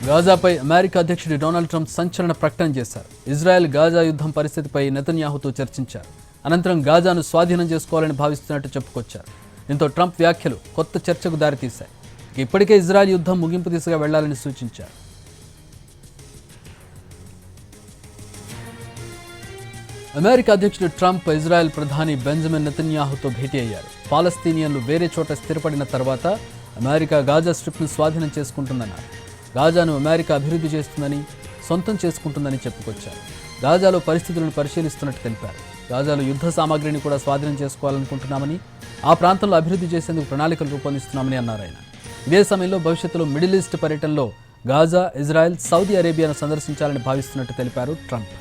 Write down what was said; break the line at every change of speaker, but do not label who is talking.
గాజాపై America అధ్యక్షుడు Donald Trump సంచలన ప్రకటన చేశారు. ఇజ్రాయెల్ గాజా యుద్ధం పరిస్థితిపై నెతన్యాహుతో చర్చించారు. అనంతరం గాజాను స్వాధీనం చేసుకోవాలని భావిస్తున్నట్టు చెప్పుకొచ్చారు. దీంతో ట్రంప్ వ్యాఖ్యలు కొత్త చర్చకు దారితీశాయి. ఇప్పటికే ఇజ్రాయెల్ యుద్ధం ముగింపు దిశగా వెళ్లాలని సూచించారు. అమెరికా అధ్యక్షుడు ట్రంప్ ఇజ్రాయెల్ ప్రధాని బెంజమిన్ నెతన్యాహుతో భేటీ అయ్యారు. పాలస్తీనియన్లు వేరే చోట స్థిరపడిన తర్వాత అమెరికా గాజా స్ట్రిప్ను స్వాధీనం చేసుకుంటుందన్నారు. గాజాను అమెరికా అభివృద్ధి చేస్తుందని, సొంతం చేసుకుంటుందని చెప్పుకొచ్చారు. గాజాలో పరిస్థితులను పరిశీలిస్తున్నట్టు తెలిపారు. గాజాలో యుద్ధ సామాగ్రిని కూడా స్వాధీనం చేసుకోవాలనుకుంటున్నామని, ఆ ప్రాంతంలో అభివృద్ధి చేసేందుకు ప్రణాళికలు రూపొందిస్తున్నామని అన్నారు ఆయన. ఇదే సమయంలో భవిష్యత్తులో మిడిల్ ఈస్ట్ పర్యటనలో గాజా, ఇజ్రాయెల్, సౌదీ అరేబియాను సందర్శించాలని భావిస్తున్నట్టు తెలిపారు ట్రంప్.